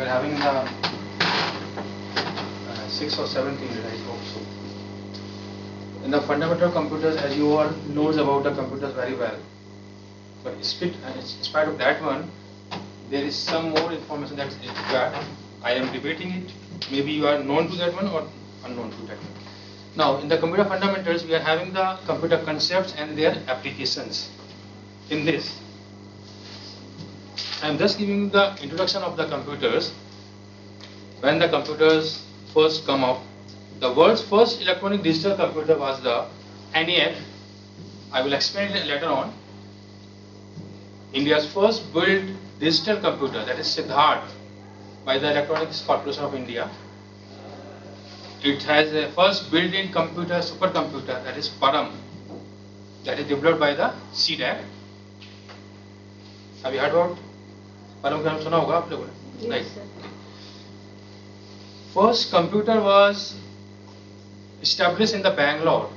we're having the 6th or 7th unit, I hope so. In the fundamental computers, as you all knows about the computers very well, but in spite of that one, there is some more information that is required. I am debating it. Maybe you are known to that one or unknown to that one. Now, in the computer fundamentals, we are having the computer concepts and their applications. In this, I am just giving the introduction of the computers. When the computers first come up, the world's first electronic digital computer was the ENIAC. I will explain it later on. India's first built digital computer, that is Sudhir, by the Electronics Corporation of India. It has a first built-in computer, supercomputer, that is Param, that is developed by the CDAC. Have you heard about Param? का नाम सुना होगा आप लोगों ने? Right. First computer was established in the Bangalore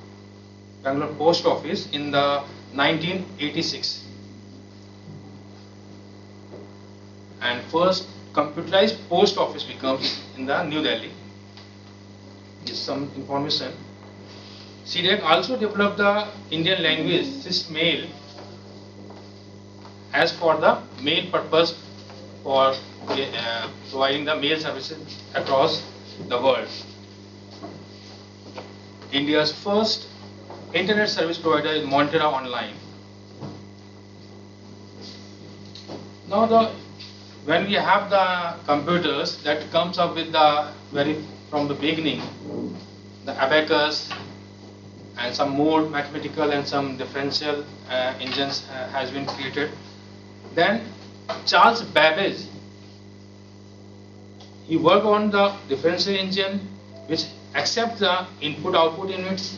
Post Office in the 1986, and first computerized post office becomes in the New Delhi. Is some information. CDAC also developed the Indian language Sys-Mail as for the main purpose for providing the mail services across the world. India's first internet service provider is Montera Online. Now, when we have the computers that comes up with the from the beginning, the abacus and some more mathematical and some differential engines has been created. Then Charles Babbage, he worked on the differential engine which accepts the input-output units,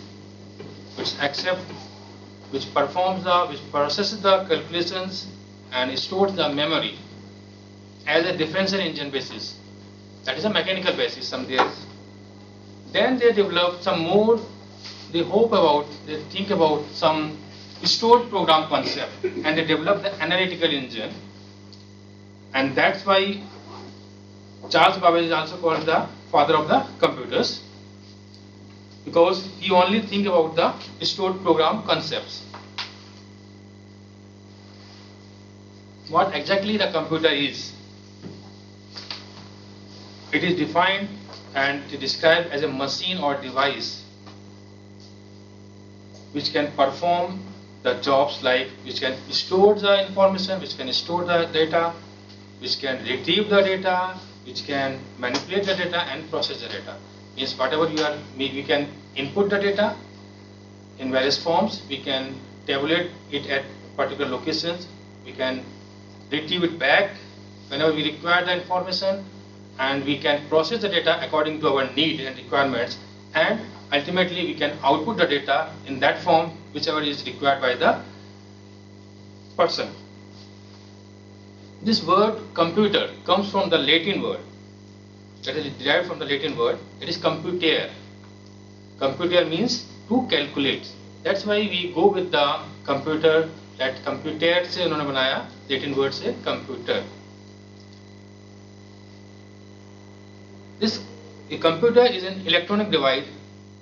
which processes the calculations and stores the memory as a differential engine basis. That is a mechanical basis. Some days. Then they develop some more. They think about some stored program concept, and they develop the analytical engine. And that's why Charles Babbage is also called the father of the computers, because he only think about the stored program concepts. What exactly the computer is? It is defined and described as a machine or device which can perform the jobs like which can store the information, which can store the data, which can retrieve the data, which can manipulate the data and process the data. Means whatever we can input the data in various forms, we can tabulate it at particular locations, we can retrieve it back whenever we require the information, and we can process the data according to our need and requirements, and ultimately we can output the data in that form whichever is required by the person. This word computer comes from the Latin word, that is derived from the Latin word. It is computere. Computere means to calculate. That's why we go with the computer, that computere से उन्होंने बनाया, Latin word से computer. A computer is an electronic device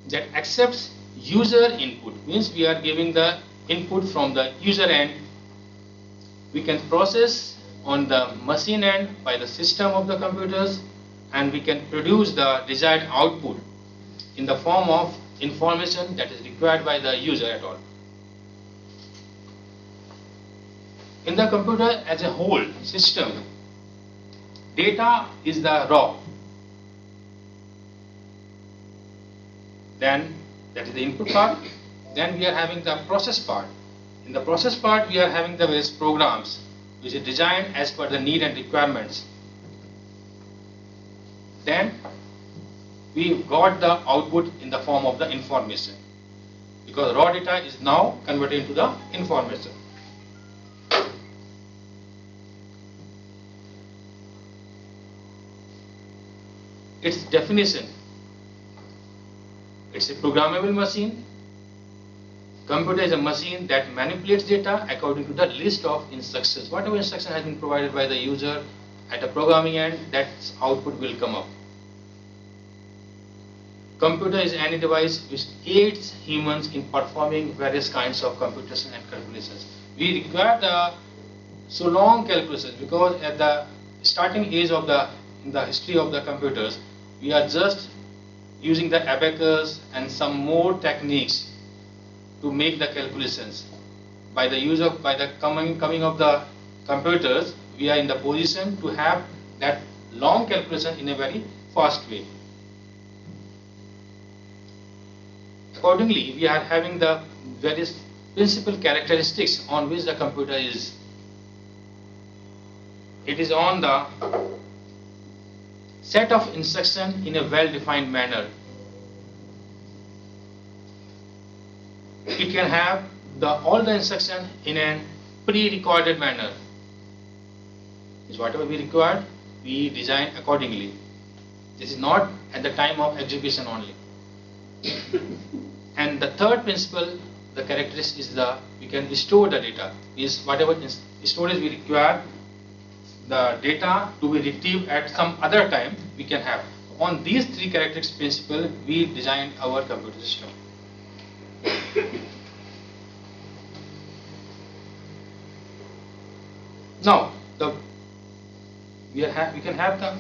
that accepts user input. Means we are giving the input from the user end. We can process on the machine end by the system of the computers, and we can produce the desired output in the form of information that is required by the user at all. In the computer as a whole system, data is the raw. Then that is the input part. Then we are having the process part. In the process part, we are having the various programs which are designed as per the need and requirements. Then we got the output in the form of the information, because raw data is now converted into the information. Its definition: it's a programmable machine. Computer is a machine that manipulates data according to the list of instructions. Whatever instruction has been provided by the user, at the programming end, that output will come up. Computer is any device which aids humans in performing various kinds of computations and calculations. We require the so long calculations because at the starting age of in the history of the computers, we are just using the abacus and some more techniques to make the calculations. By the coming of the computers, we are in the position to have that long calculation in a very fast way. Accordingly, we are having the various principal characteristics on which the computer is. It is on the set of instructions in a well-defined manner. It can have all the instructions in a pre-recorded manner. Is whatever we required, we design accordingly. This is not at the time of execution only. And the third principle, the characteristic is we can store the data. Is whatever storage we require, the data to be retrieved at some other time we can have. On these three characteristics principle, we designed our computer system. Now, we can have the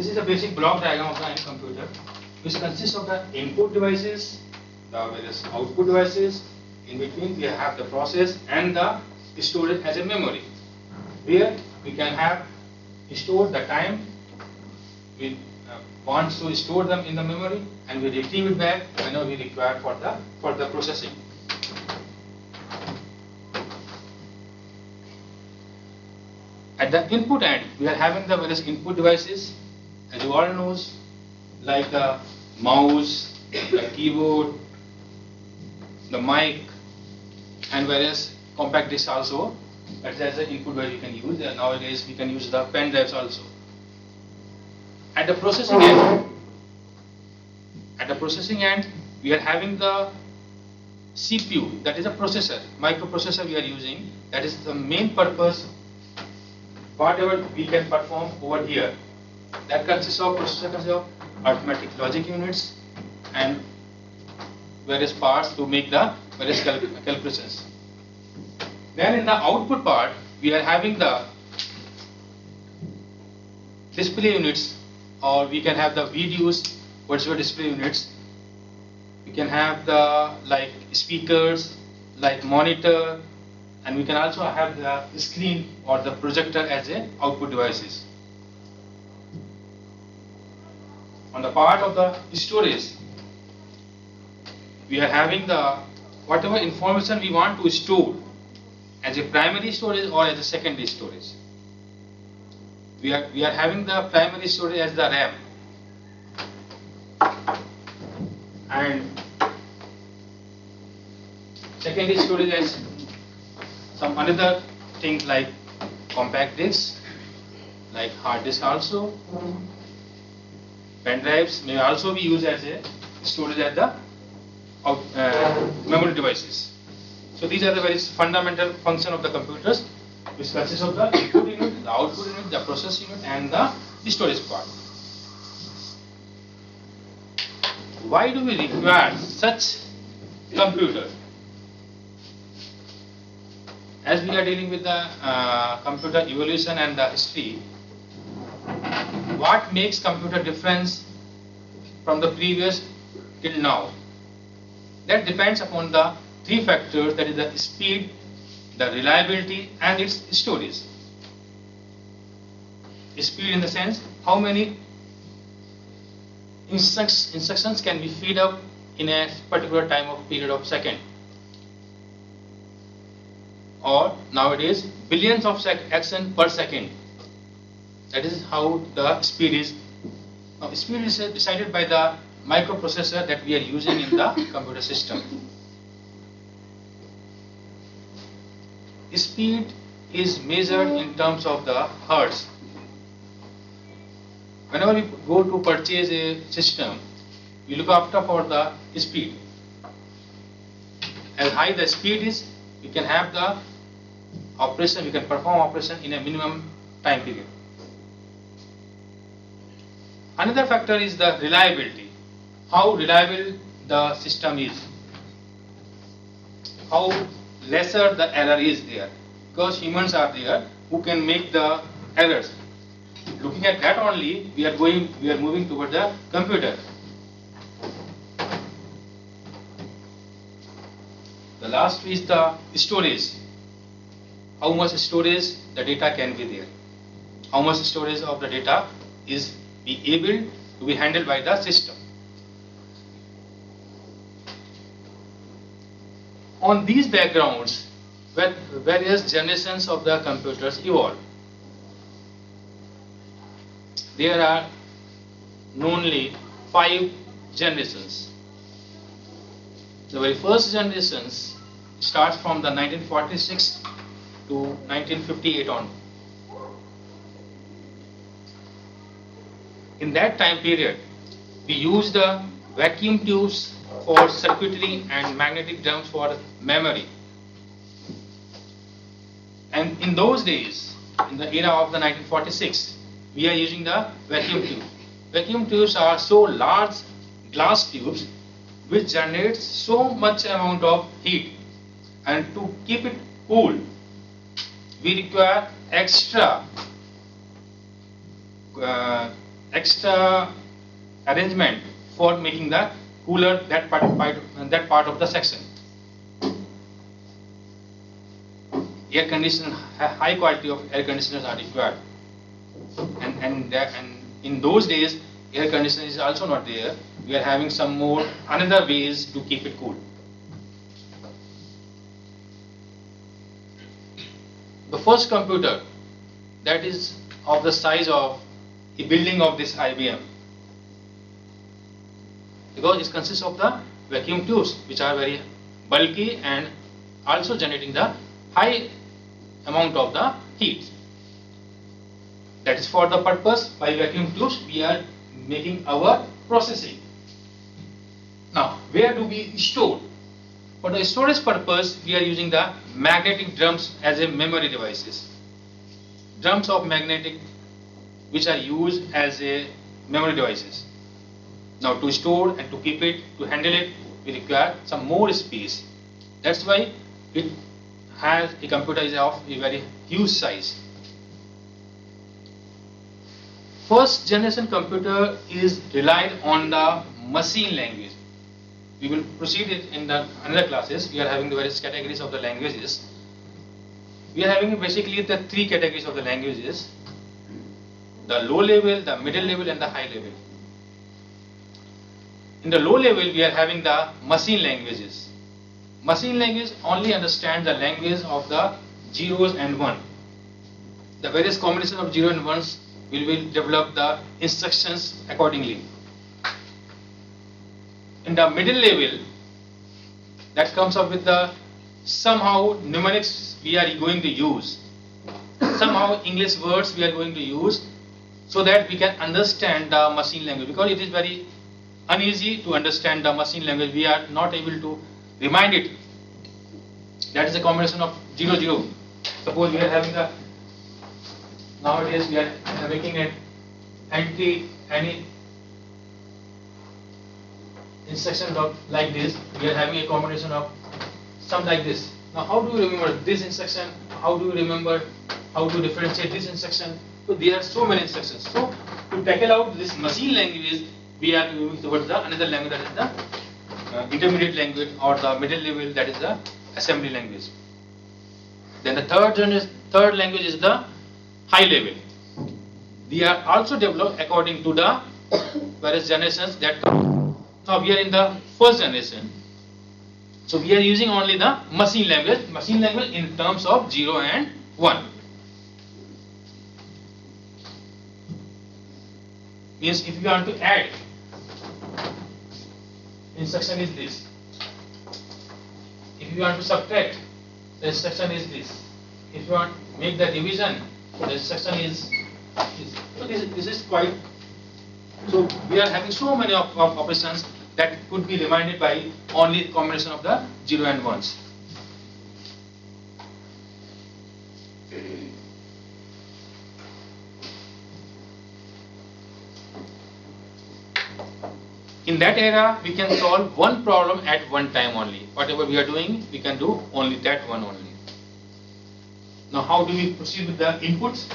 This is a basic block diagram of the computer, which consists of the input devices, the various output devices. In between, we have the process and the storage as a memory, where we can have stored the time. We want to store them in the memory, and we retrieve it back whenever we require for the processing. At the input end, we are having the various input devices. As you all know, like the mouse, the keyboard, the mic, and various compact discs also. That's as an input where you can use. Nowadays, we can use the pen drives also. At the processing end, we are having the CPU. That is a processor, microprocessor we are using. That is the main purpose. Whatever we can perform over here. That consists of arithmetic logic units and various parts to make the various calculations. Then in the output part, we are having the display units, or we can have the videos, virtual display units. We can have the like speakers, like monitor, and we can also have the screen or the projector as a output devices. On the part of the storage, we are having the whatever information we want to store as a primary storage or as a secondary storage. We are having the primary storage as the RAM, and secondary storage as some another things like compact discs, like hard disk also. Pen drives may also be used as a storage at the memory devices. So these are the very fundamental function of the computers, which consists of the input unit, the output unit, the process unit, and the storage part. Why do we require such computer? As we are dealing with the computer evolution and the history, what makes computer difference from the previous till now? That depends upon the three factors, that is the speed, the reliability, and its storage. Speed in the sense, how many instructions can be fed up in a particular time of period of second. or nowadays billions of action per second. That is how the speed is. Now, speed is decided by the microprocessor that we are using in the computer system. Speed is measured in terms of the hertz. Whenever we go to purchase a system, we look after for the speed. As high the speed is, we can have the operation, we can perform operation in a minimum time period. Another factor is the reliability. How reliable the system is. How lesser the error is there. Because humans are there who can make the errors. Looking at that only, we are moving toward the computer. The last is the storage. How much storage the data can be there. How much storage of the data is be able to be handled by the system. On these backgrounds, various generations of the computers evolved. There are only 5 generations. The very first generation starts from the 1946 to 1958 on. In that time period, we used the vacuum tubes for circuitry and magnetic drums for memory. And in those days, in the era of the 1946, we are using the vacuum tube. Vacuum tubes are so large glass tubes which generates so much amount of heat, and to keep it cool, we require extra arrangement for making the cooler that part of the section. Air conditioner, high quality of air conditioners are required, and in those days air conditioner is also not there. We are having some more another ways to keep it cool. The first computer that is of the size of a building of this IBM, because it consists of the vacuum tubes which are very bulky and also generating the high amount of the heat. That is for the purpose by vacuum tubes we are making our processing. Now, where do we store? For the storage purpose, we are using the magnetic drums as a memory devices. Drums of magnetic which are used as a memory devices. Now, to store and to keep it, to handle it, we require some more space. That's why it has a computer is of a very huge size. First generation computer is relied on the machine language. We will proceed it in the another classes. We are having the various categories of the languages. We are having basically the 3 categories of the languages: the low level, the middle level, and the high level. In the low level, we are having the machine languages. Machine language only understands the language of the zeros and 1. The various combinations of 0 and 1s will develop the instructions accordingly. In the middle level, that comes up with the somehow numerics we are going to use, somehow English words we are going to use, so that we can understand the machine language, because it is very uneasy to understand the machine language. We are not able to remind it. That is a combination of 0, 0. Suppose we are having the nowadays we are making it any instruction of like this. We are having a combination of some like this. Now, how do you remember this instruction? How do you remember how to differentiate this instruction? So there are so many instructions. So to tackle out this machine language, we are moving towards the another language, that is the intermediate language, or the middle level, that is the assembly language. Then the third language is the high level. They are also developed according to the various generations that come. Now we are in the first generation. So we are using only the machine language in terms of 0 and 1. Means if you want to add, instruction is this. If you want to subtract, the instruction is this. If you want to make the division, the instruction is this. So this is quite. So we are having so many of operations that could be reminded by only combination of the 0 and 1s. In that era, we can solve one problem at one time only. Whatever we are doing, we can do only that one only. Now, how do we proceed with the inputs?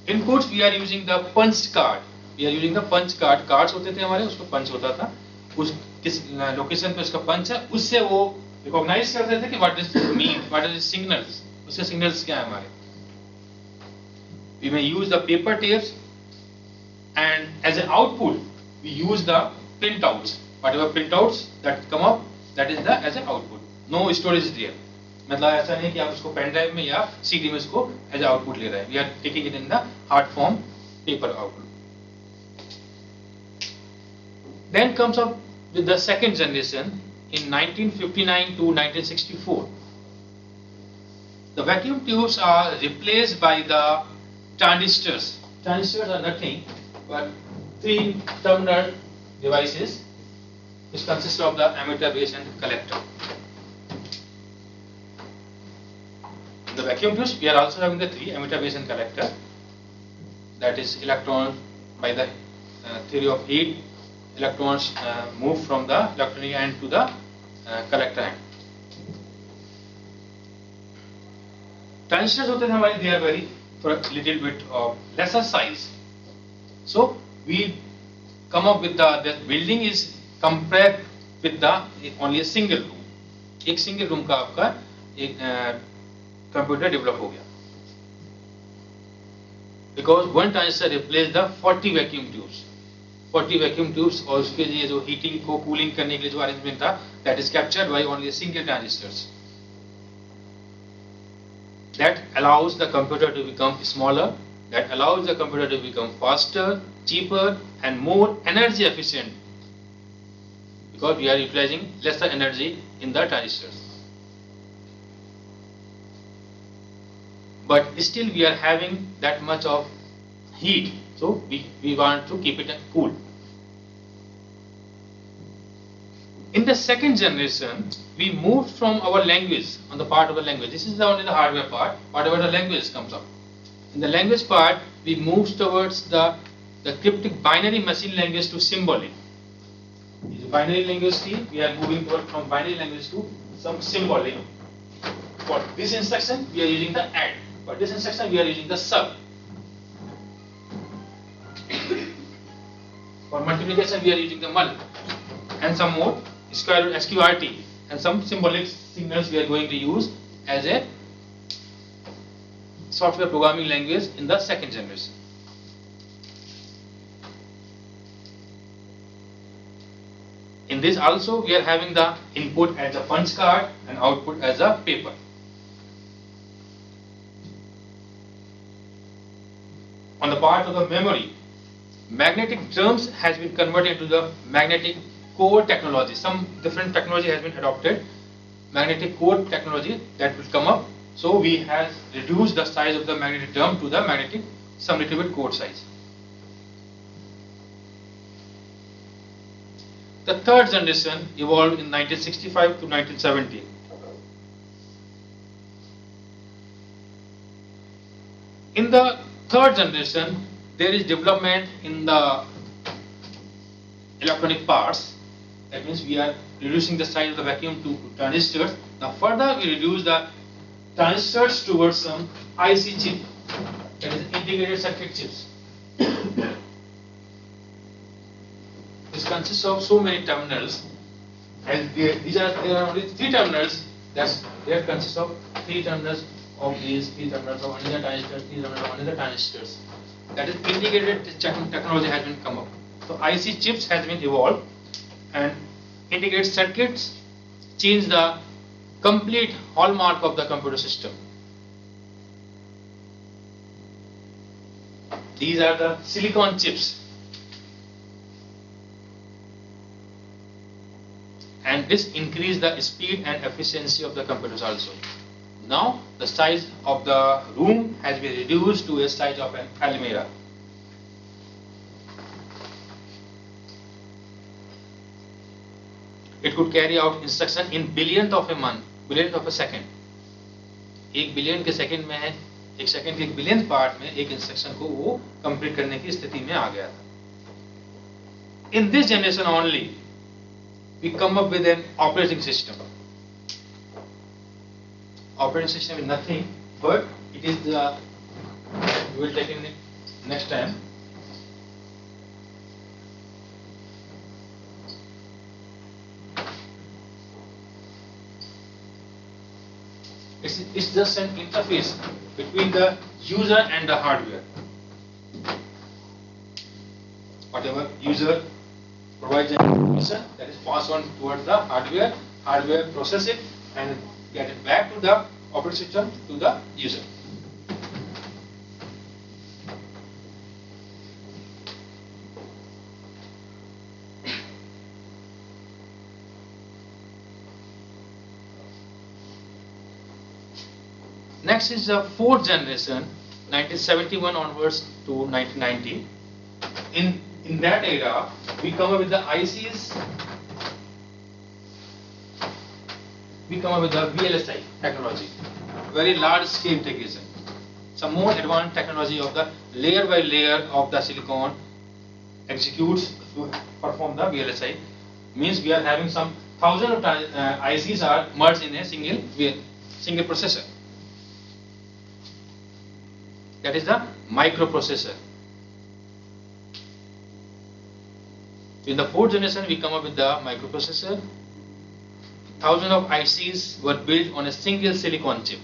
Inputs, we are using the punch card. We are using the punch card. Cards होते थे हमारे, उसको punch होता था. उस किस location पे उसका पंच है, उससे वो रिकॉग्नाइज करते थे कि what does it mean, what are the signals, उसके signals क्या है हमारे. We may use the paper tapes, and as an output, we use the printouts. Whatever printouts that come up, that is the as an output. No storage is there. मतलब ऐसा नहीं कि आप उसको पेन ड्राइव में या CD में उसको एज आउटपुट ले रहे हैं. We are taking it in the hard form, paper output. Then comes up with the second generation in 1959 to 1964. The vacuum tubes are replaced by the transistors. Transistors are nothing but 3 terminal devices which consist of the emitter, base and collector. In the vacuum tubes, we are also having the 3 emitter, base and collector. That is electron by the theory of heat. Electrons move from the electronic end to the collector end. Transistors होते थे हमारे, they are very for a little bit of lesser size. So we come up with the building is compared with the only a single room. एक single room का आपका एक computer develop हो गया. Because one transistor replaced the 40 vacuum tubes. 40 vacuum tubes और उसके लिए जो heating को cooling करने के लिए जो arrangement था, that is captured by only a single transistors. That allows the computer to become smaller. That allows the computer to become faster, cheaper, and more energy efficient. Because we are utilizing lesser energy in the transistors. But still we are having that much of heat. So we want to keep it cool. In the second generation, we moved from our language, on the part of the language. This is only the hardware part, whatever the language comes up. In the language part, we moved towards the cryptic binary machine language to symbolic. In the binary language, we are moving from binary language to some symbolic. For this instruction, we are using the AND. For this instruction, we are using the sub. For multiplication, we are using the mul, and some more square root sqrt, and some symbolic signals we are going to use as a software programming language in the second generation. In this also, we are having the input as a punch card and output as a paper. On the part of the memory, magnetic drums has been converted into the magnetic core technology. Some different technology has been adopted. Magnetic core technology that will come up. So we have reduced the size of the magnetic drum to the magnetic some little bit core size. The third generation evolved in 1965 to 1970. In the third generation, there is development in the electronic parts. That means we are reducing the size of the vacuum to transistors. Now further we reduce the transistors towards some IC chip, that is integrated circuit chips. This consists of so many terminals, and there are only 3 terminals. There consists of 3 terminals of these, 3 terminals of another transistor, 3 terminals of another transistors. That is integrated technology has been come up. So IC chips has been evolved, and integrated circuits change the complete hallmark of the computer system. These are the silicon chips. And this increase the speed and efficiency of the computers also. Now the size of the room has been reduced to a size of an almirah. It could carry out instruction in billionth of a second. एक billion के second में है, एक second के एक billion part में एक instruction को वो कंप्लीट करने की स्थिति में आ गया था. In this generation only, we come up with an operating system. Operating system is nothing but it is the, we will take in next time. It's just an interface between the user and the hardware. Whatever user provides an information, that is passed on towards the hardware. Hardware process it and get it back to the operating system, to the user. Next is the fourth generation, 1971 onwards to 1990. In that era, we come up with the ICs, we come up with the VLSI technology, very large scale integration. Some more advanced technology of the layer by layer of the silicon executes to perform the VLSI. Means we are having some thousands of ICs are merged in a single processor. That is the microprocessor. In the fourth generation, we come up with the microprocessor. Thousands of ICs were built on a single silicon chip.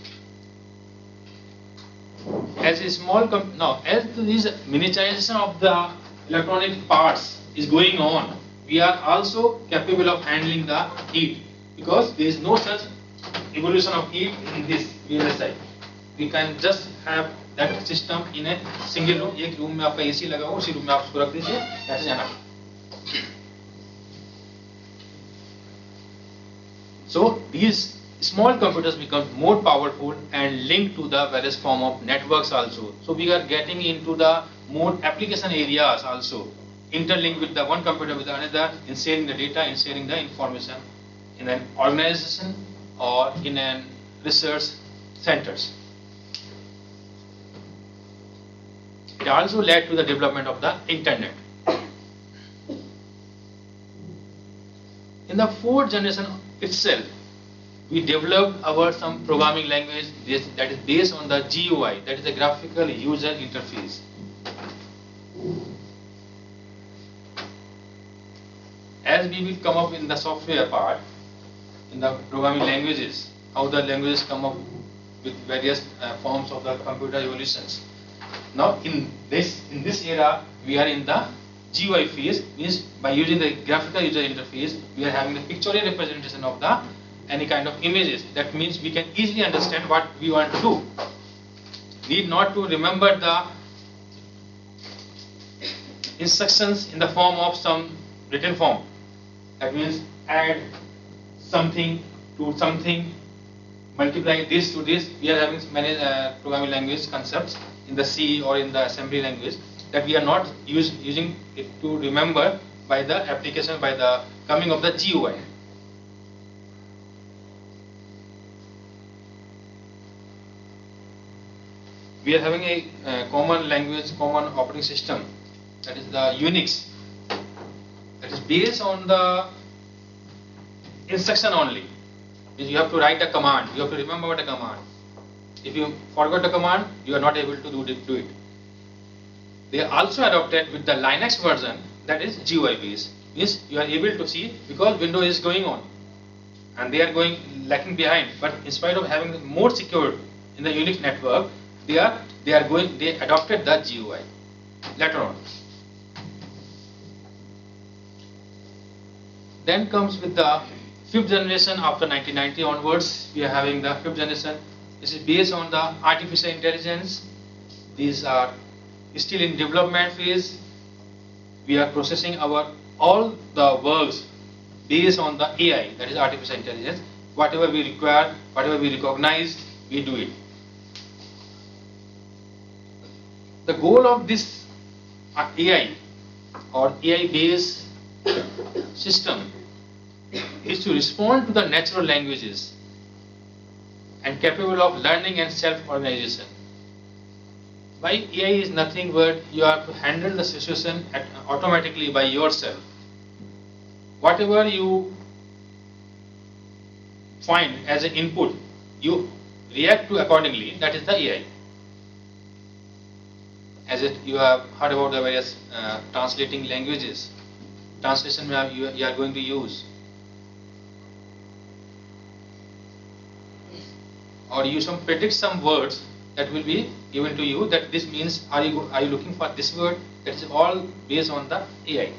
As a small now, as this miniaturization of the electronic parts is going on, we are also capable of handling the heat, because there is no such evolution of heat in this VLSI. We can just have that system in a single room. एक room में आपका AC लगा हो, उसी room में आप उसको रख दीजिए, ऐसे जाना. So these small computers become more powerful and linked to the various form of networks also. So we are getting into the more application areas also, interlinked with the one computer with another, in sharing the data, in sharing the information in an organization or in an research centers. It also led to the development of the internet. In the fourth generation itself, we developed our some programming language that is based on the GUI, that is the graphical user interface. As we will come up in the software part, in the programming languages, how the languages come up with various forms of the computer evolutions. Now in this era, we are in the GUI phase, means by using the graphical user interface, we are having the pictorial representation of the any kind of images. That means we can easily understand what we want to do. Need not to remember the instructions in the form of some written form. That means add something to something, multiply this to this. We are having many programming language concepts in the C or in the assembly language that we are not using it to remember by the application, by the coming of the GUI. We are having a common language, common operating system, that is the Unix, that is based on the instruction only. Means you have to write a command, you have to remember what a command. If you forgot the command, you are not able to do it. They are also adopted with the Linux version, that is GUI based. Means you are able to see, because Windows is going on and they are lacking behind. But in spite of having more secure in the Unix network, they adopted the GUI later on. Then comes with the Fifth generation after 1990 onwards, we are having the fifth generation. This is based on the artificial intelligence. These are still in development phase. We are processing our all the works based on the AI, that is artificial intelligence. Whatever we require, whatever we recognize, we do it. The goal of this AI or AI based system is to respond to the natural languages and capable of learning and self-organization. By AI is nothing but you have to handle the situation automatically by yourself. Whatever you find as an input, you react to accordingly. That is the AI. As you have heard about the various translating languages, translation you are going to use, or you predict some words that will be given to you, that this means are you looking for this word. That is all based on the AI.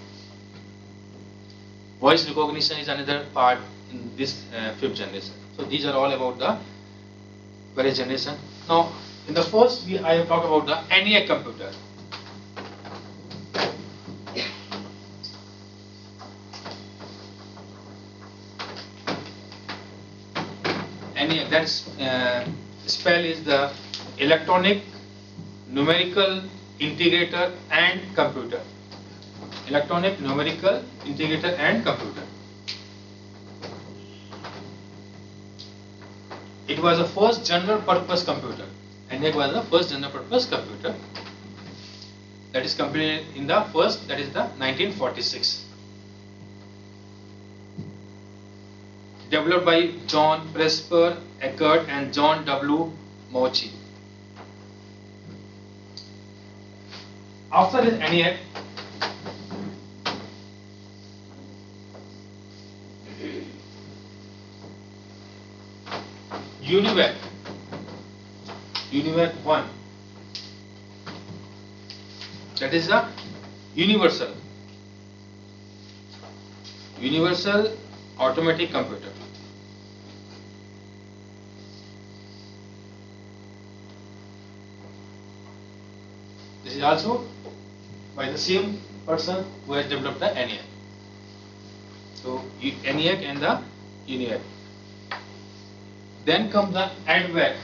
Voice recognition is another part in this fifth generation. So these are all about the various generation. Now in the first I have talked about the ENIAC computer. ENIAC, that's spell is the electronic numerical integrator and computer. Electronic numerical integrator and computer. It was the first general purpose computer. ENIAC was the first general purpose computer that is completed in the first, that is the 1946. Developed by John Presper Eckert and John W. Mauchly. After this ENIAC, UNIVAC 1, that is a universal automatic computer. This is also by the same person who has developed the ENIAC. So ENIAC and the UNIVAC. Then comes the ADVAC.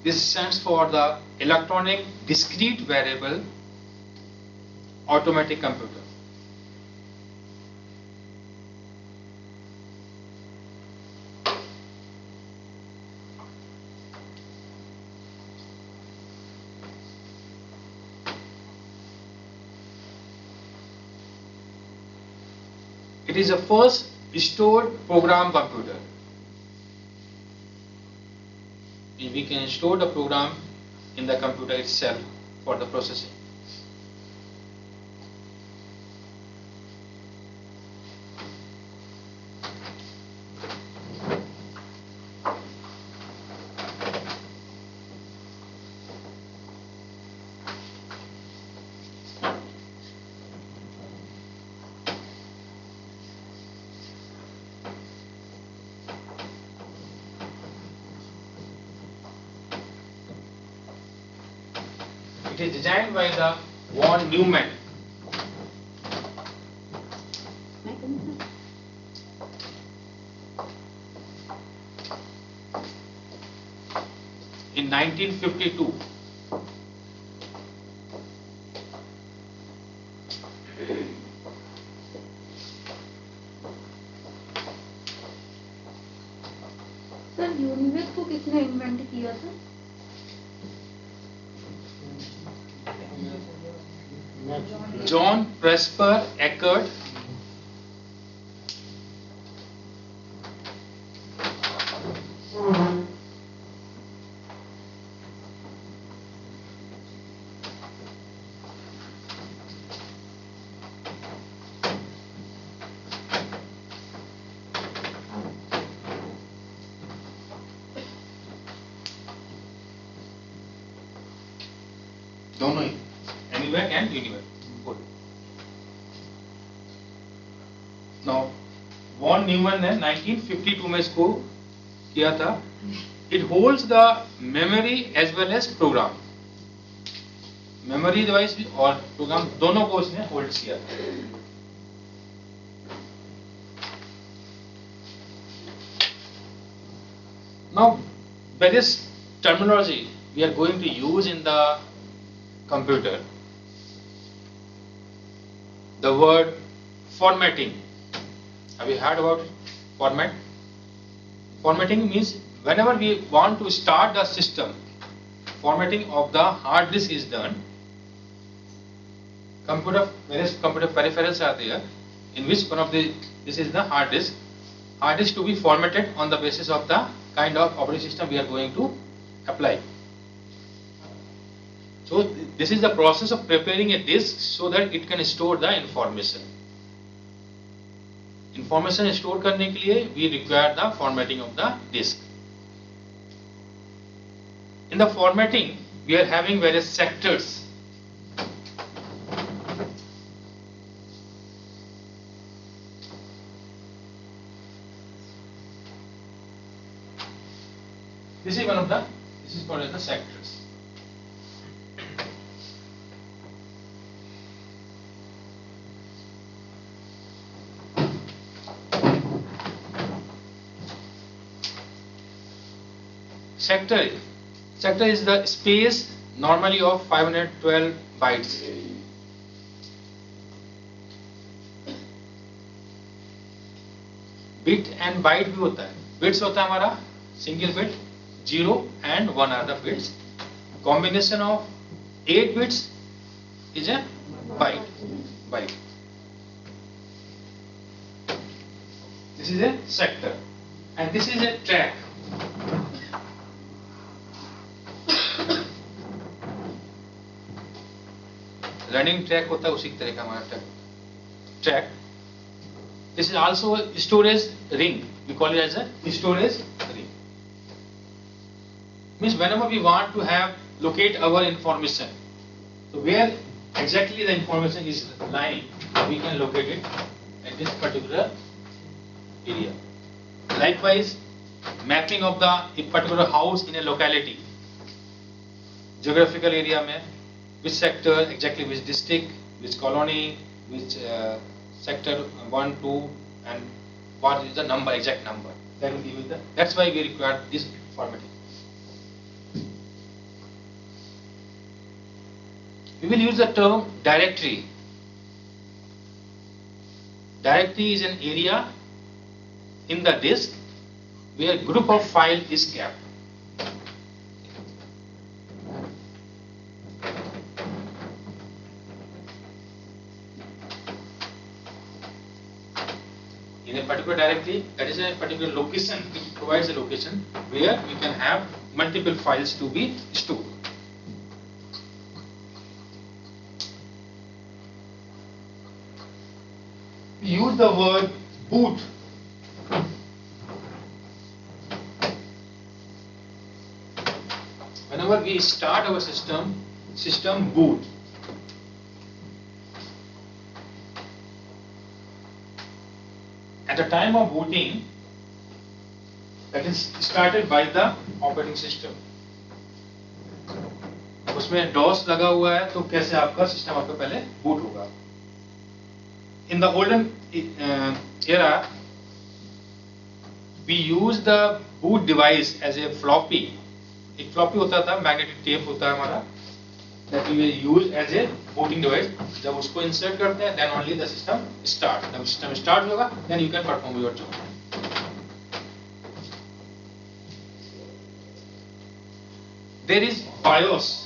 This stands for the electronic discrete variable automatic computer. It is the first stored program computer. We can store the program in the computer itself for the processing. It is designed by the von Neumann. In 1952. Sir UNIVAC को किसने invent किया था? John Presper Eckert दोनों ही, anywhere and anywhere. Good. Now, von Neumann ने 1952 में इसको किया था. It holds the memory as well as program. Memory device भी और प्रोग्राम दोनों को इसने होल्ड किया था. Now, various terminology we are going to use in the computer. The word formatting. Have you heard about it? Format. Formatting means whenever we want to start the system, formatting of the hard disk is done. Various computer peripherals are there, in which one of this is the hard disk. Hard disk to be formatted on the basis of the kind of operating system we are going to apply. So this is the process of preparing a disk so that it can store the information. Information store करने के लिए we require the formatting of the disk. In the formatting, we are having various sectors. This is called as the sectors. Sector is the space normally of 512 bytes. Bit and byte भी होता है. Bits होता है हमारा single bit, 0 and 1 are the bits. Combination of 8 bits is a byte. This is a sector and this is a track. Running track होता है उसी तरह का हमारा track. This is also a storage ring. We call it as a storage ring. Means whenever we want to locate our information, so where exactly the information is lying, we can locate it at this particular area. Likewise, mapping of a particular house in a locality, geographical area में, which sector, exactly which district, which colony, which sector 1, 2, and what is the number, exact number. That will give you that's why we require this formatting. We will use the term directory. Directory is an area in the disk where group of file is kept. In a particular directory, that is a particular location, it provides a location where we can have multiple files to be stored. We use the word boot. Whenever we start our system boot. At the time of booting, that is started by the operating system. उसमें DOS लगा हुआ है तो कैसे आपका system आपका पहले boot होगा. In the olden era, we use the boot device as a floppy. एक floppy होता था, magnetic tape होता है हमारा, that we will use as a booting device. जब उसको insert करते हैं, then only the system start. जब system start होगा, then you can perform your job. There is BIOS.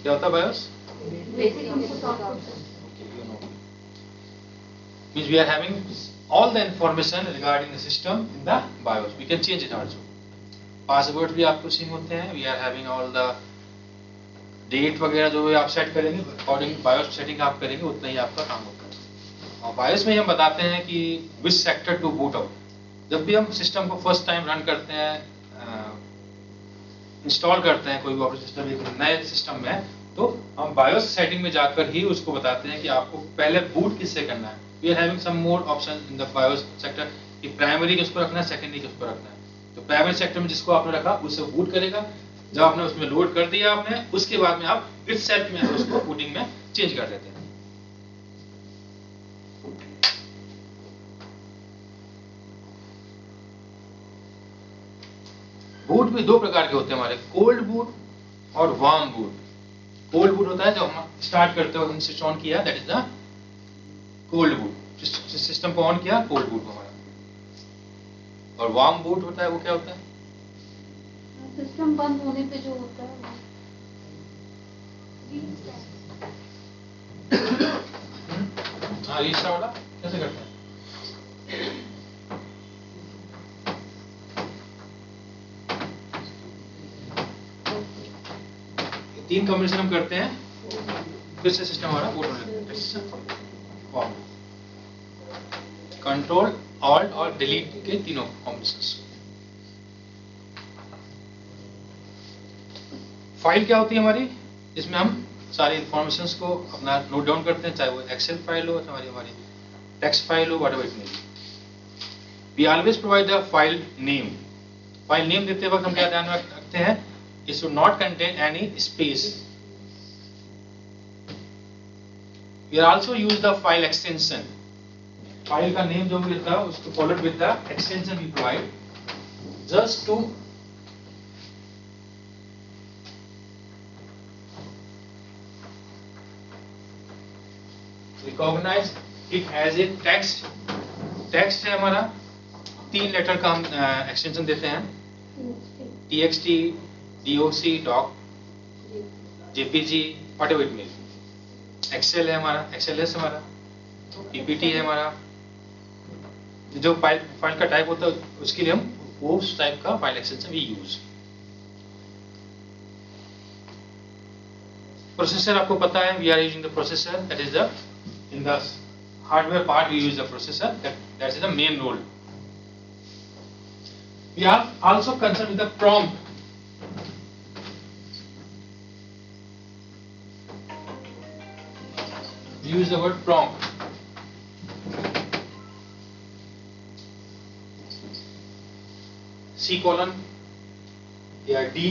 क्या होता है BIOS? Means we are having all the information regarding the system in the BIOS. We can change it also. Passwords भी आपको same होते हैं. We are having all the date वगैरह जो भी आप सेट करेंगे अकॉर्डिंग बायोस सेटिंग आप करेंगे उतना ही आपका काम होता है। और बायोस में हम बताते हैं कि which sector to boot out. जब भी हम सिस्टम को फर्स्ट टाइम रन करते हैं, इंस्टॉल करते हैं कोई भी ऑपरेटिंग सिस्टम एक नए सिस्टम में, तो हम बायोस सेटिंग में जाकर ही उसको बताते हैं कि आपको पहले बूट किससे करना है। We are having some more option in the BIOS sector कि प्राइमरी किसको रखना है, सेकेंडरी किसको रखना है। तो प्राइमरी सेक्टर में जिसको आपने रखा उससे बूट करेगा। जब आपने उसमें लोड कर दिया आपने, उसके बाद में आप इट्स सेल्फ में उसको बूटिंग में चेंज कर देते हैं। बूट भी दो प्रकार के होते हैं हमारे, कोल्ड बूट और वार्म बूट। कोल्ड बूट होता है जब हम स्टार्ट करते हो, हमने स्विच ऑन किया, that is the cold boot. System को ऑन किया, कोल्ड बूट हमारा। और वार्म बूट होता है, वो क्या होता है? सिस्टम बंद होने पे जो होता है हाँ, रीस्टार्ट वाला कैसे करते हैं? तीन कॉम्बिनेशन हम करते हैं, फिर से सिस्टम हमारा बूट होने लगता है। कंट्रोल ऑल्ट और डिलीट के तीनों कॉम्बिनेशंस। फाइल क्या होती है हमारी, जिसमें हम सारी इंफॉर्मेशंस को अपना नोट डाउन करते हैं, चाहे वो एक्सेल फाइल हो, हमारी टेक्स्ट फाइल हो, whatever it may be. We always provide the file name. File name देते वक्त हम क्या ध्यान रखते हैं, it should not contain any space. We also use the file extension. File का नेम जो भी रहता है उसको followed with the extension we provide just to recognize it as a text. text है हमारा, 3 लेटर का हम एक्सटेंशन देते हैं, txt, doc, doc, jpg, whatever it may be. Excel है हमारा, XLS हमारा, ppt है हमारा। जो फाइल का टाइप होता है उसके लिए हम उस टाइप का file extension we use. Processor आपको पता है, we are using the processor, that is the in the hardware part we use the processor, that is the main role. We are also concern with the prompt. use the word prompt. C colon या D,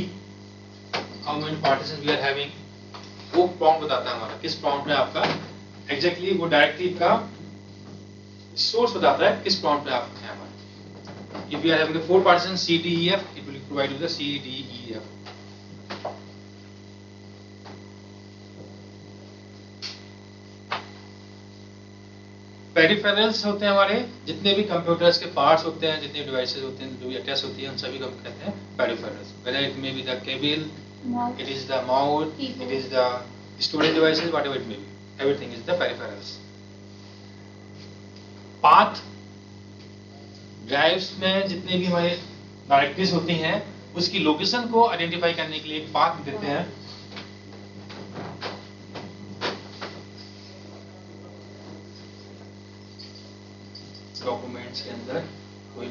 how many partitions we are having, वो prompt बताता है हमारा, किस prompt में आपका exactly वो directive का सोर्स बताता है, किस prompt में आप है हमारा। If we are having 4 partitions C D E F, it will provide you the C D E F. Peripherals होते हैं हमारे, जितने भी कंप्यूटर्स के पार्ट्स होते हैं, जितने डिवाइसेस होते हैं, जो भी अटैच होती हैं, उन सभी को हम कहते हैं peripherals. Whether it may be the cable, it is the mouse, it is the storage devices, whatever it may B, everything is the peripherals. Path, drives में जितने भी हमारे डायरेक्टरीज होती हैं उसकी लोकेशन को आइडेंटिफाई करने के लिए एक पाथ देते हैं। डॉक्यूमेंट्स के अंदर कोई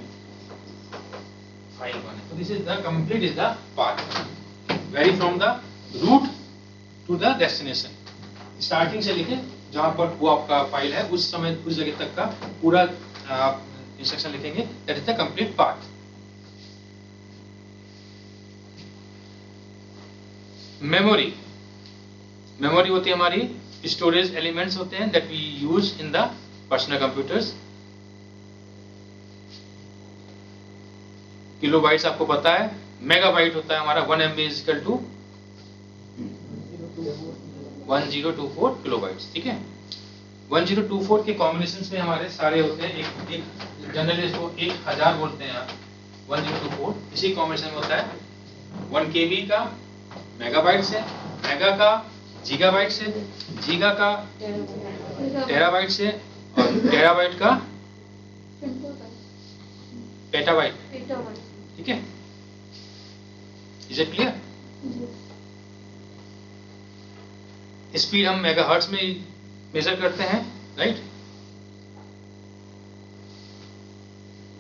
फाइल बने तो this is the complete is the path, very from the root to the destination. Starting से लेके जहां पर वो आपका फाइल है उस समय उस जगह तक का पूरा आप इंस्ट्रक्शन लिखेंगे, that is the complete path. Memory, memory होती है हमारी स्टोरेज एलिमेंट्स होते हैं that we use in the personal computers. Kilobytes आपको पता है, मेगाबाइट होता है हमारा 1 MB is equal to 1024 kilobytes, ठीक है। 1024 के कॉम्बिनेशंस में हमारे सारे होते हैं, एक जनरली इसको 1000 बोलते हैं आप, 1024 इसी कॉम्बिनेशन में होता है। 1 KB का मेगाबाइट से, मेगा का गीगाबाइट से, गीगा का टेराबाइट से, और टेराबाइट का पेटाबाइट, ठीक है। Is it clear? स्पीड हम मेगाहर्ट्ज में मेजर करते हैं, राइट।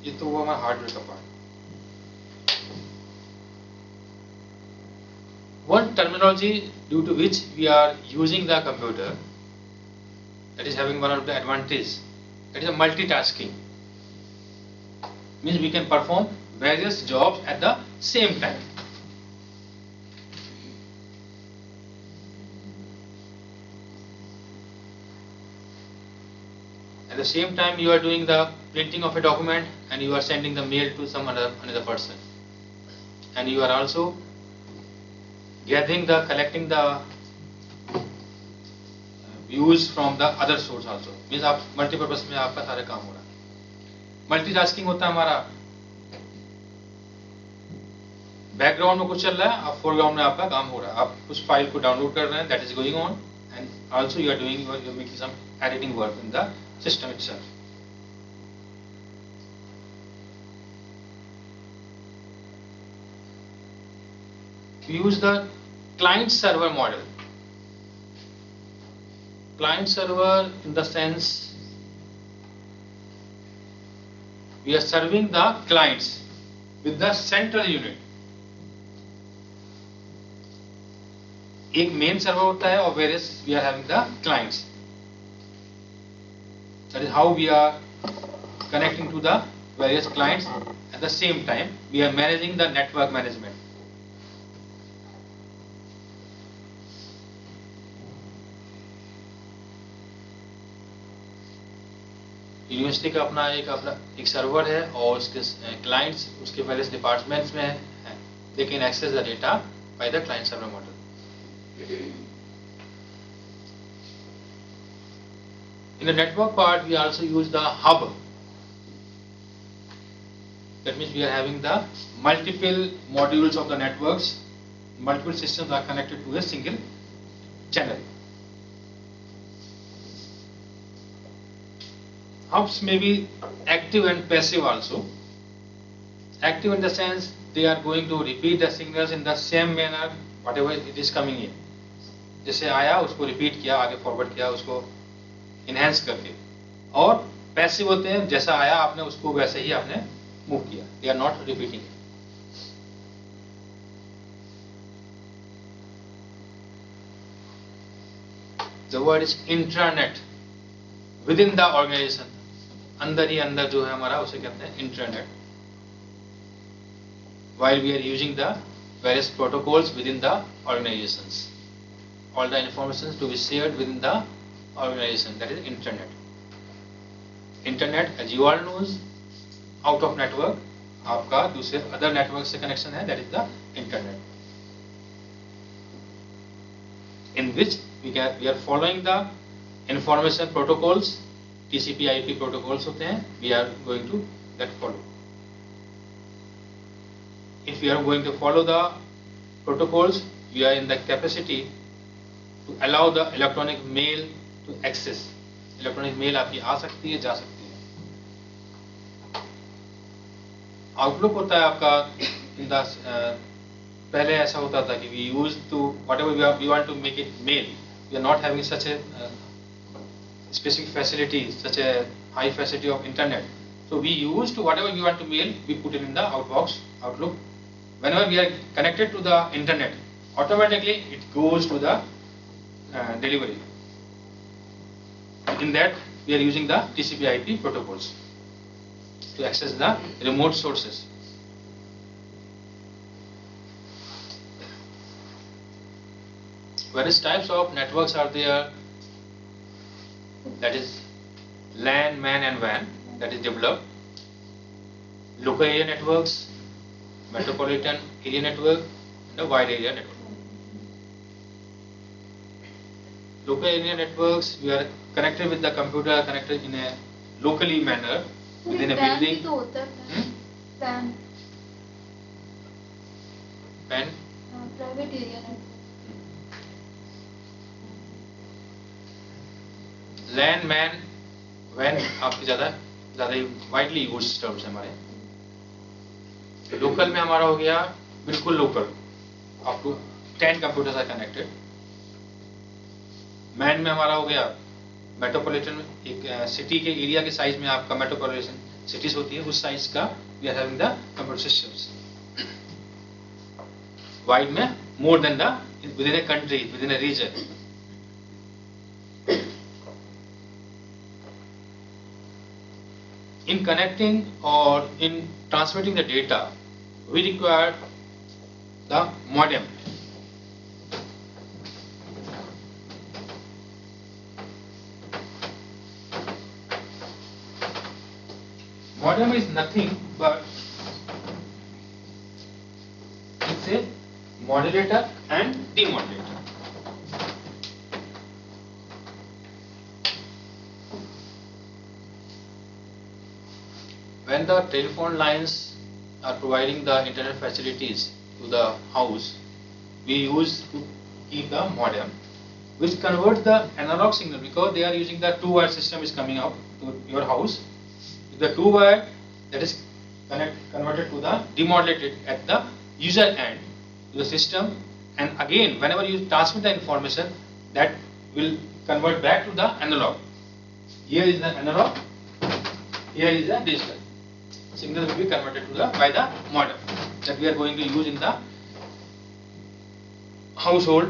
ये तो वो हमारा हार्डवेयर का part. One terminology due to which we are using the computer, that is having one of the advantage, that is a multitasking. Means we can perform various jobs at the same time. At the same time you are doing the printing of a document and you are sending the mail to some another person, and you are also collecting the views from the other source also. Means आप multipurpose में आपका सारा काम हो रहा है। Multitasking होता है हमारा, बैकग्राउंड में कुछ चल रहा है, आप फोरग्राउंड में आपका काम हो रहा है, आप उस फाइल को डाउनलोड कर रहे हैं, that is going on, and also you are doing you making some editing work in the system itself. We use the client server model. Client server in the sense we are serving the clients with the central unit. एक main server होता है और whereas we are having the clients. That is how we are connecting to the various clients. At the same time we are managing the network management. University का अपना एक server है और उसके क्लाइंट्स उसके वेरियस डिपार्टमेंट्स में हैं, they can access the data by the client server model. In the network part we also use the hub, that means we are having the multiple modules of the networks, multiple systems are connected to a single channel. Hubs may be active and passive also. Active in the sense they are going to repeat the signals in the same manner whatever it is coming in. जैसे आया उसको repeat किया, आगे forward किया, उसको enhance करके। और passive होते हैं, जैसा आया आपने उसको वैसे ही आपने मूव किया, they are not repeating it. The word is intranet, within the organization, अंदर ही अंदर जो है हमारा उसे कहते हैं internet. While we are using the various protocols within the organizations, all the information to be shared within the organization, that is internet. Internet, as you all knows, out of network, आपका दूसरे other network से connection है, that is the internet, in which we are following the information protocols, TCP/IP protocols होते हैं, we are going to that follow. If we are going to follow the protocols, we are in the capacity to allow the electronic mail to access. Electronic mail आपकी आ सकती है, जा सकती है। Outlook होता है आपका in the पहले ऐसा होता था कि we used to whatever we want to make it mail, we are not having such a specific facility, such a high facility of internet. So we used to whatever we want to mail, we put it in the outbox, Outlook. Whenever we are connected to the internet, automatically it goes to the delivery. In that we are using the TCP/IP protocols to access the remote sources. Various types of networks are there, that is LAN, MAN and WAN, that is developed. Local area networks, metropolitan area network, and a wide area network. Local area networks, we are connected with the computer, connected in a locally manner within a building. PAN. PAN? Private area network. LAN, MAN, WAN आपके ज़्यादा widely use terms है हमारे। Local में हमारा हो गया बिल्कुल local, up to 10 computers are connected. MAN में हमारा हो गया मेट्रोपॉलिटन, एक सिटी के एरिया के साइज में आपका मेट्रोपॉलिटन सिटीज होती है, उस साइज का we are having the computer systems. Wide में more than the within a country, within a region. In connecting or in transmitting the data, we require the modem. Modem is nothing but it's a modulator and demodulator. When the telephone lines are providing the internet facilities to the house, we use to keep the modem, which converts the analog signal, because they are using the two-wire system is coming out to your house. The two-wire that is converted to the demodulated at the user end to the system, and again whenever you transmit the information, that will convert back to the analog. Here is the analog, here is the digital. Signal will be converted to the by the modem that we are going to use in the household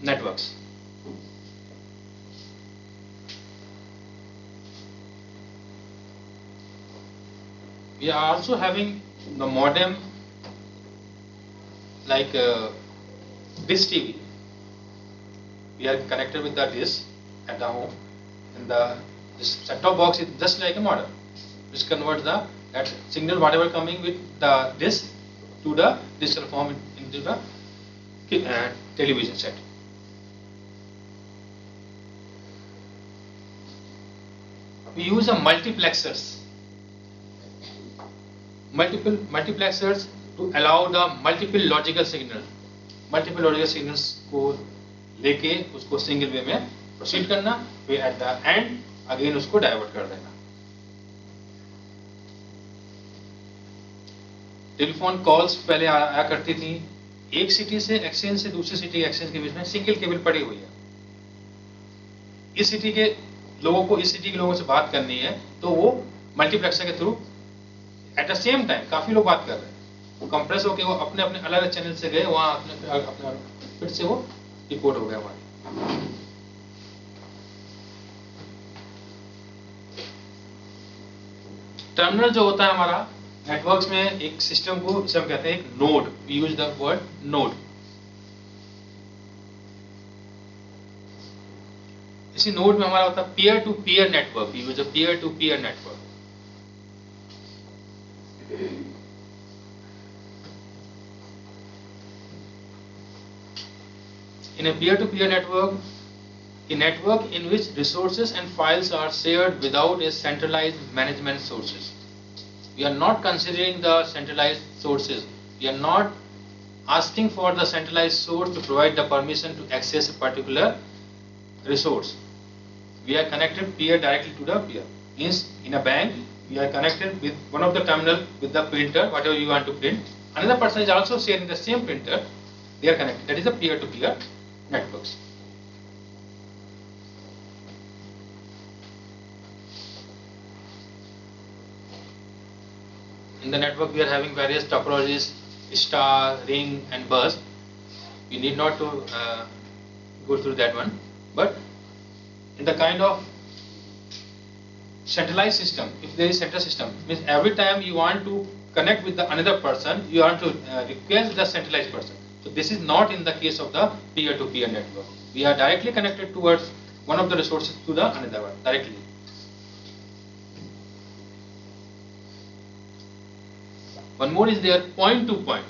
networks. We are also having the modem like dish TV. We are connected with the dish at the home, and this set-top box is just like a modem, which converts the that signal whatever coming with the dish to the digital form into the television set. We use a multiplexers to allow the multiple logical signals को लेके उसको single way में proceed करना, फिर at the end again उसको divert कर देना. Telephone calls पहले आया करती थी, एक सिटी से एक्सचेंज से दूसरी सिटी एक्सचेंज के बीच में सिंगल केबल पड़ी हुई है. इस सिटी के लोगों को इस सिटी के लोगों से बात करनी है तो वो मल्टीप्लेक्सर के through at the same time काफी लोग बात कर रहे हैं, वो कंप्रेस होकर वो अपने अपने अलग चैनल से गए, वहां अपने फिर से वो रिपोर्ट हो गया हमारे. टर्मिनल जो होता है हमारा नेटवर्क्स में, एक सिस्टम को जिसे हम कहते हैं एक node, we use the word node. इसी नोड में हमारा होता है peer to peer network, we use a peer to peer network. In a peer-to-peer network, a network in which resources and files are shared without a centralized management sources. We are not considering the centralized sources. We are not asking for the centralized source to provide the permission to access a particular resource. We are connected peer directly to the peer. Means in a bank, we are connected with one of the terminal with the printer, whatever you want to print. Another person is also sharing the same printer. They are connected. That is a peer-to-peer networks. In the network, we are having various topologies: star, ring, and bus. We need not to go through that one. But in the kind of centralized system, if there is central system, means every time you want to connect with the another person, you want to request the centralized person. So this is not in the case of the peer-to-peer network. We are directly connected towards one of the resources to the another one directly. One more is there, point to point.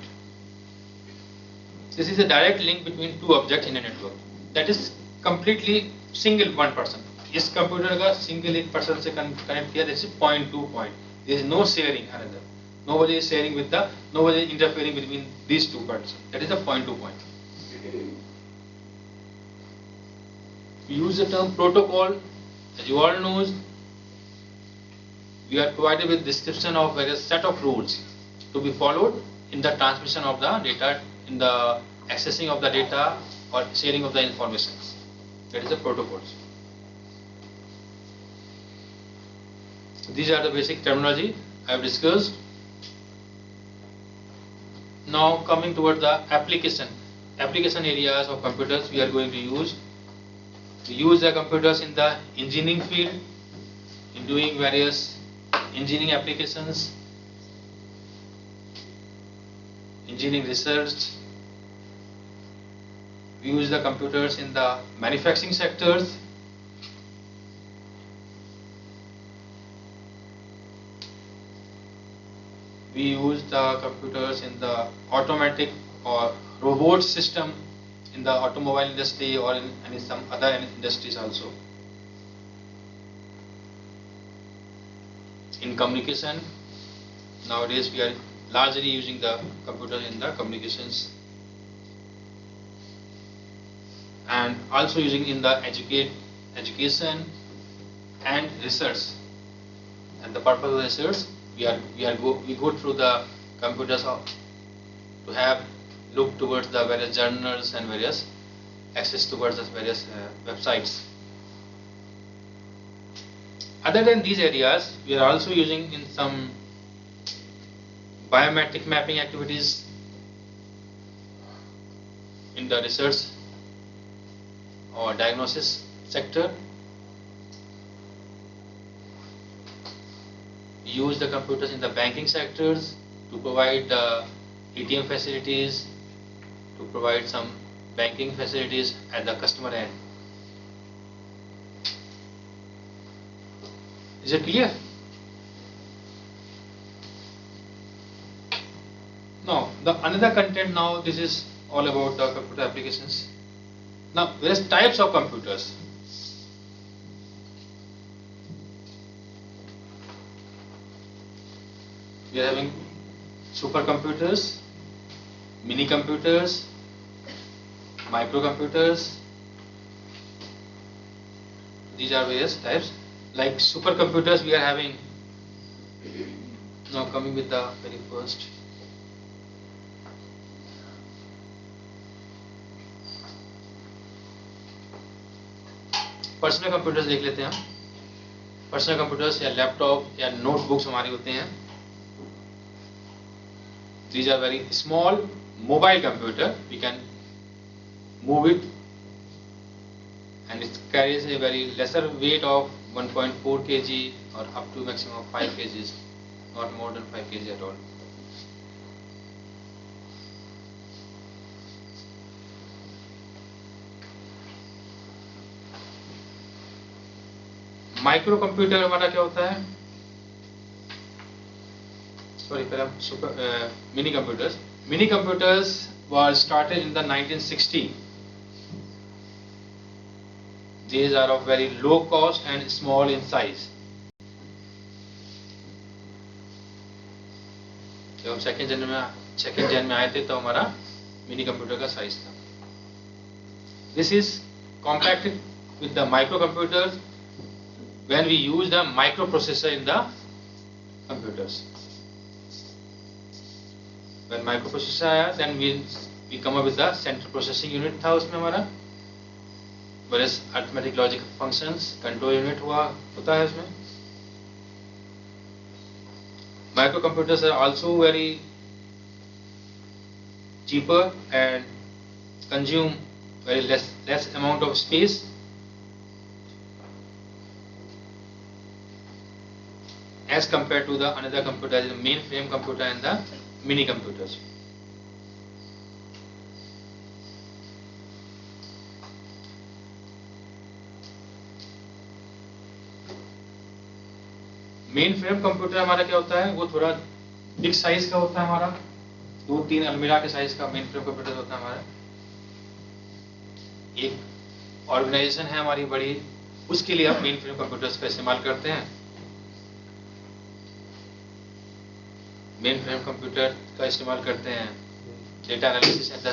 This is a direct link between two objects in a network. That is completely single one person. इस computer का single एक person से connect किया, that's point to point. There is no sharing another. Nobody is sharing with the, nobody is interfering between these two persons. That is a point to point. We use the term protocol. As you all know, we are provided with description of various set of rules to be followed in the transmission of the data, in the accessing of the data or sharing of the information. that is the protocols. So these are the basic terminology I have discussed. Now coming toward the application areas of computers we are going to use. We use the computers in the engineering field, in doing various engineering applications, engineering research. We use the computers in the manufacturing sectors. We use the computers in the automatic or robot system in the automobile industry or in some other industries also. In communication, nowadays we are largely using the computer in the communications, and also using in the education and research. And the purpose of research, we go through the computers to have look towards the various journals and various access towards the various websites. Other than these areas, we are also using in some biometric mapping activities in the research or diagnosis sector. We use the computers in the banking sectors to provide ATM facilities, to provide some banking facilities at the customer end. Is it clear? Now, the another content now, this is all about the computer applications. Now, various types of computers. We are having supercomputers, mini computers, microcomputers. These are various types. Like supercomputers, we are having. Now coming with the very first. Personal computers देख लेते हैं हम. Personal computers या laptop या notebooks हमारे होते हैं. These are very small mobile computer. We can move it, and it carries a very lesser weight of 1.4 kg or up to maximum of 5 kg, not more than 5 kg at all. Micro computer हमारा क्या होता है? Sorry, mini computers. Mini computers were started in the 1960. These are of very low cost and small in size. जब हम second जेन में आए थे तो हमारा मिनी कंप्यूटर का साइज था. This is compacted with the microcomputers when we use the microprocessor in the computers. When microprocessor आया, then we come up with the central processing unit था उसमें हमारा. Whereas arithmetic logic functions control unit होता है उसमें. Microcomputers are also very cheaper and consume very less amount of space. As compared to the another computer, the mainframe computer and the mini computers. Main frame computer हमारा क्या होता है? वो थोड़ा big size का होता है हमारा. 2-3 अलमीरा के साइज का मेन फ्रेम कंप्यूटर होता है हमारा. एक ऑर्गेनाइजेशन है हमारी बड़ी, उसके लिए हम मेन फ्रेम कंप्यूटर्स का इस्तेमाल करते हैं. मेन फ्रेम कंप्यूटर का इस्तेमाल करते हैं data analysis and the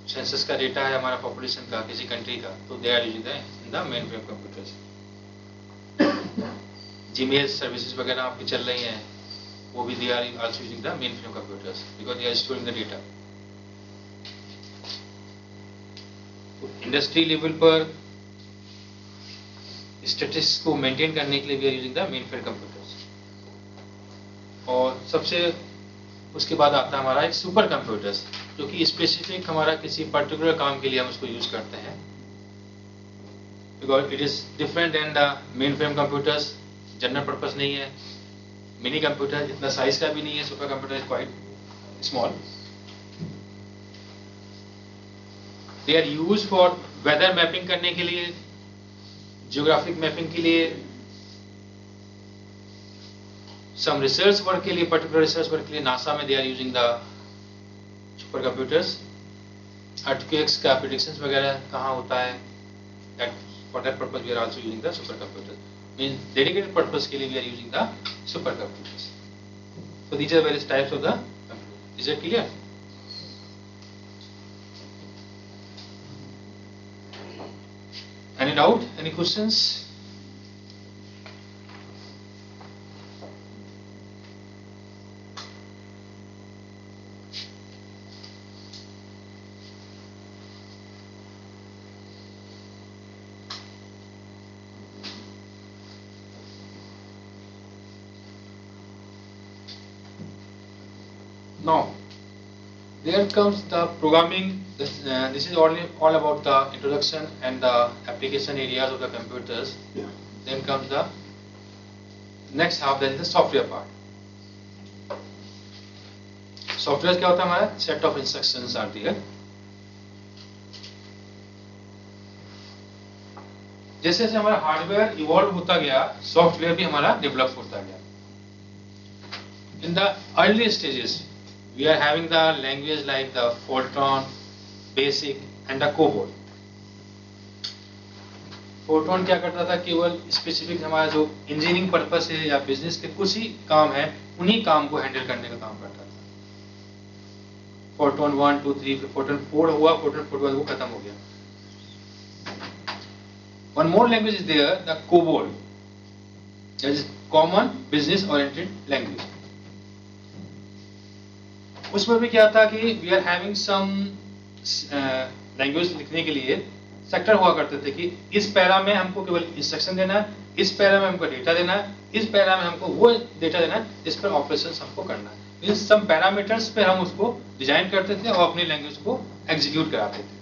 census का डेटा है हमारा पॉपुलेशन का किसी कंट्री का, तो they are using in the main frame computers. Gmail services वगैरह आपकी चल रही हैं, वो भी they are also using the main frame computers because they are storing the data. Industry level पर स्टेटिस्टिक्स को मेंटेन करने के लिए we are using the main frame computers. और सबसे उसके बाद आता है हमारा एक सुपर कंप्यूटर्स, जो कि स्पेसिफिक हमारा किसी पर्टिकुलर काम के लिए हम उसको यूज करते हैं, because it is different and the main frame computers. General purpose नहीं है, मिनी कंप्यूटर इतना साइज का भी नहीं है, super computer is quite small. They are use for weather mapping करने के लिए, जियोग्राफिक मैपिंग के लिए, सम रिसर्च वर्क के लिए, पर्टिकुलर रिसर्च वर्क के लिए नासा में they are using the super computers. Earthquakes का प्रेडिक्शंस वगैरह कहाँ होता है, that for that purpose we are also using the super computers. Means dedicated purpose के लिए we are using the super computers. So these are various types of the computer. Is it clear? Any doubt? Any questions? Now, there comes the programming. This is all about the introduction and the application areas of the computers. Yeah. Then comes the next half, that is the software part. Software क्या होता है हमारा? Set of instructions are there. जैसे जैसे हमारा hardware evolve होता गया, software भी हमारा डेवलप होता गया. In the early stages, we are having the language like the Fortran, Basic and the COBOL. Fortran क्या करता था, केवल स्पेसिफिक हमारा जो इंजीनियरिंग पर्पस है या बिजनेस के कुछ ही काम है, उन्हीं काम को हैंडल करने का काम करता था. Fortran 1, 2, 3, फिर Fortran 4 हुआ, Fortran 4 वो खत्म हो गया. One more language is there, the COBOL, that is Common Business Oriented Language. उसमें भी क्या था कि we are having some language लिखने के लिए सेक्टर हुआ करते थे कि इस पैरा में हमको केवल इंस्ट्रक्शन देना है, इस पैरा में हमको डेटा देना है, इस पैरा में हमको वो डेटा देना है जिस पर ऑपरेशंस हमको करना है. मींस सम पैरामीटर्स पे हम उसको डिजाइन करते थे और अपनी लैंग्वेज को एग्जीक्यूट कराते थे.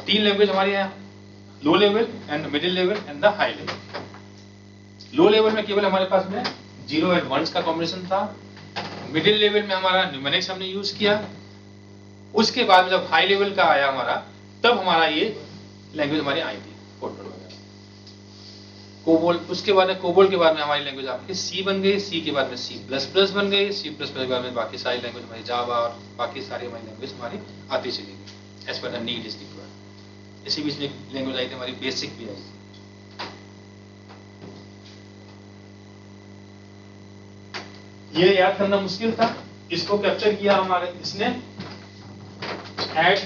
तीन लैंग्वेज हमारे यहाँ, low level and middle level and the high level. Low level में केवल हमारे पास में 0 एंड 1 का कॉम्बिनेशन था. मिडिल लेवल में हमारा न्यूमेरिक्स हमने यूज किया. उसके बाद में जब हाई लेवल का आया हमारा, तब हमारा ये लैंग्वेज हमारी आई थी, फोर्ट्रन वगैरह, कोबोल. उसके बाद में कोबोल के बाद में हमारी लैंग्वेज आपकी सी बन गई. सी के बाद में सी प्लस प्लस बन गई. सी प्लस प्लस के बाद में बाकी सारी लैंग्वेज हमारी जावा और बाकी सारी हमारी लैंग्वेज हमारी आती चली गई as per the need is required. इसी बीच में लैंग्वेज आई थी हमारी बेसिक भी आई थी. ये याद करना मुश्किल था, इसको कैप्चर किया हमारे इसने. ऐड,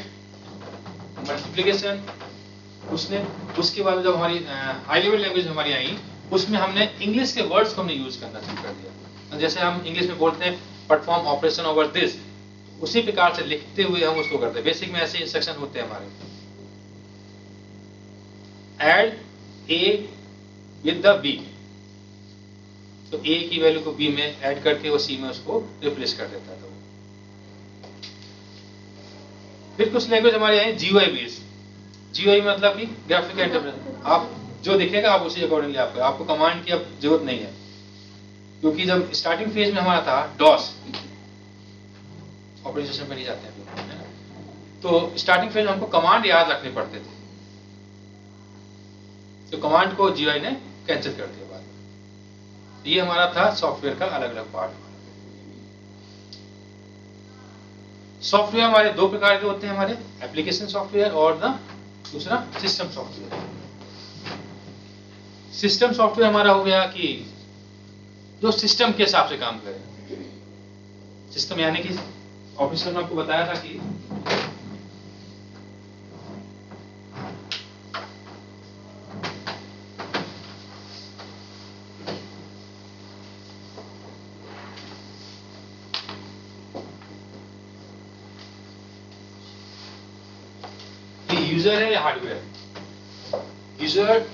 मल्टीप्लिकेशन, उसने. उसके बाद जब हमारी हाई लेवल लैंग्वेज हमारी आई, उसमें हमने इंग्लिश के वर्ड्स को हमने यूज करना शुरू कर दिया. जैसे हम इंग्लिश में बोलते हैं परफॉर्म ऑपरेशन ओवर दिस, उसी प्रकार से लिखते हुए हम उसको करते हैं. बेसिक में ऐसे इंस्ट्रक्शन होते हैं हमारे. Add A with the B, तो ए की वैल्यू को बी में ऐड करके वो सी में उसको रिप्लेस कर देता था. फिर कुछ लैंग्वेज हमारे आई जीयूआई बेस्ड. जीयूआई मतलब कि ग्राफिकल इंटरप्रेशन. आप जो दिखेगा आप उसी अकॉर्डिंगली आपको कमांड की अब जरूरत नहीं है, क्योंकि जब स्टार्टिंग फेज में हमारा था डॉस, ऑपरेटिंग सिस्टम पे नहीं जाते हैं, तो स्टार्टिंग फेज में हमको कमांड याद रखने पड़ते थे. तो कमांड को जीयूआई ने कैंसिल कर दिया. ये हमारा था सॉफ्टवेयर का अलग अलग पार्ट. सॉफ्टवेयर हमारे दो प्रकार के होते हैं हमारे, एप्लीकेशन सॉफ्टवेयर और दूसरा सिस्टम सॉफ्टवेयर. सिस्टम सॉफ्टवेयर हमारा हो गया कि जो सिस्टम के हिसाब से काम करे. सिस्टम यानी कि ऑफिसर ने आपको बताया था कि यूजर है या hardware. User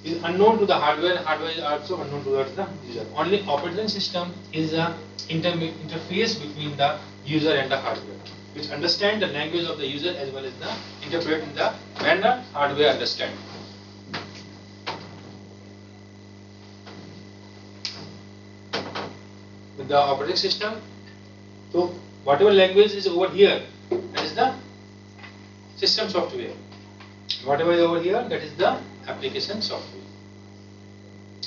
is unknown to the hardware, hardware is also unknown towards the user. Only operating system is the interface between the user and the hardware, which understand the language of the user as well as the interpret in the manner hardware understand. With the operating system, so whatever language is over here, that is the system software. Whatever is over here, that is the application software.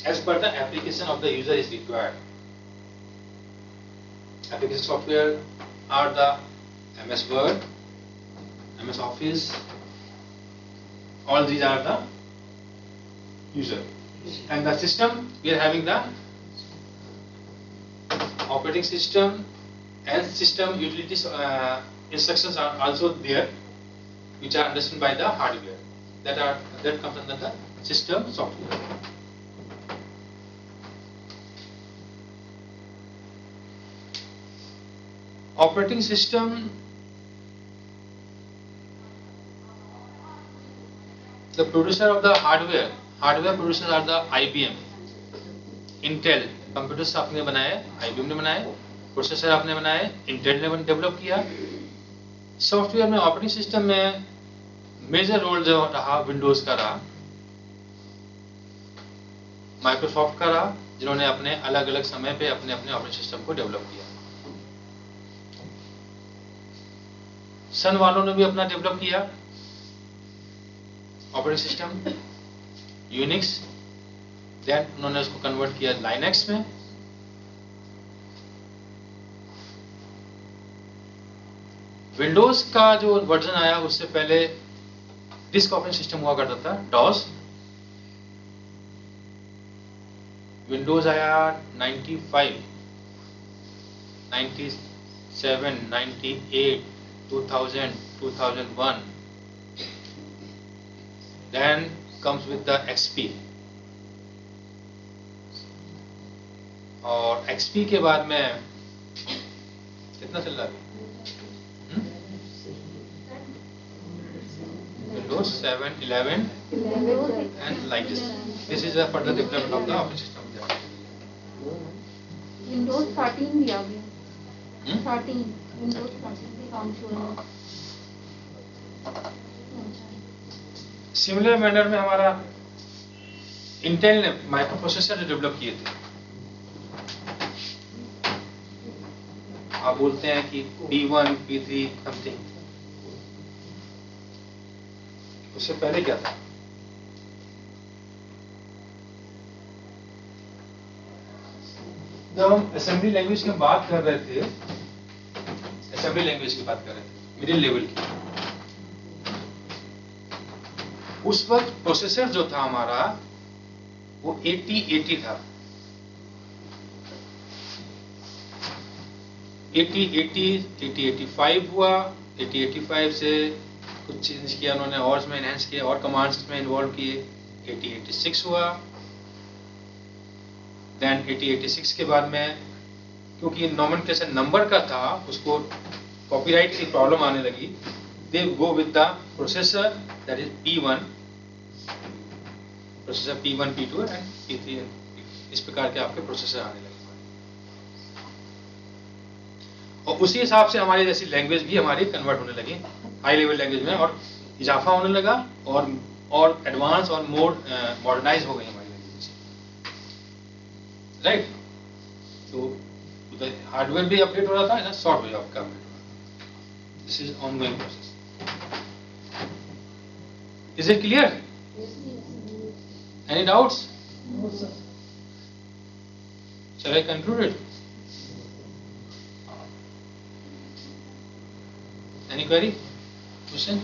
As per the application of the user is required. Application software are the MS Word, MS Office. All these are the user. And the system, we are having the operating system and system utilities instructions are also there, which are understood by the hardware. That comes under the system software. Operating system, the producer of the hardware producers are the IBM, Intel. Computers आपने बनाए, IBM ने बनाए, processor आपने बनाए, Intel ने develop किया. Software में operating system में मेजर रोल जो रहा विंडोज का रहा, माइक्रोसॉफ्ट का रहा, जिन्होंने अपने अलग अलग समय पे अपने अपने ऑपरेटिंग सिस्टम को डेवलप किया. सन वालों ने भी अपना डेवलप किया ऑपरेटिंग सिस्टम यूनिक्स, देन उन्होंने उसको कन्वर्ट किया लाइनक्स में. विंडोज का जो वर्जन आया उससे पहले डिस्क ऑपरेटिंग सिस्टम हुआ करता था, डॉस. विंडोज आया 95, 97, 98, 2000, 2001. Then comes with the XP. और XP के बाद में कितना चल रहा है? Windows 7, 11 and like this. This is the further development of the operating system. Windows 13 भी आ गया. 13 Windows 13 भी काम शुरू हुआ. सिमिलर मैनर में हमारा इंटेल ने माइक्रो प्रोसेसर डेवलप किए थे. आप बोलते हैं कि P1, P3 समथिंग. उससे पहले क्या था? जब हम असेंबली लैंग्वेज की बात कर रहे थे, असेंबली लैंग्वेज की बात कर रहे थे मिडिल लेवल की, उस वक्त प्रोसेसर जो था हमारा वो 8080 था. 8085 हुआ. 8085 से कुछ चेंज किया उन्होंने और उसमें एनहांस किया और कमांड्स इसमें इन्वॉल्व किए. 8086 हुआ. देन 8086 के बाद में क्योंकि नॉमेनक्लेचर नंबर का था, उसको कॉपीराइट की प्रॉब्लम आने लगी. They go with the processor that is P1, processor P1, P2 and P3. इस प्रकार के आपके प्रोसेसर आने लगे. और उसी हिसाब से हमारी जैसी लैंग्वेज भी हमारी कन्वर्ट होने लगी हाई लेवल लैंग्वेज में, और इजाफा होने लगा और एडवांस और मॉडर्नाइज हो गई हमारी लैंग्वेज. राइट. तो हार्डवेयर भी अपडेट हो रहा था, सॉफ्टवेयर आपका अपडेट हो रहा था. This is ongoing process. Is it clear? Any doubts? No, sir. Shall I conclude it? Any query? Question?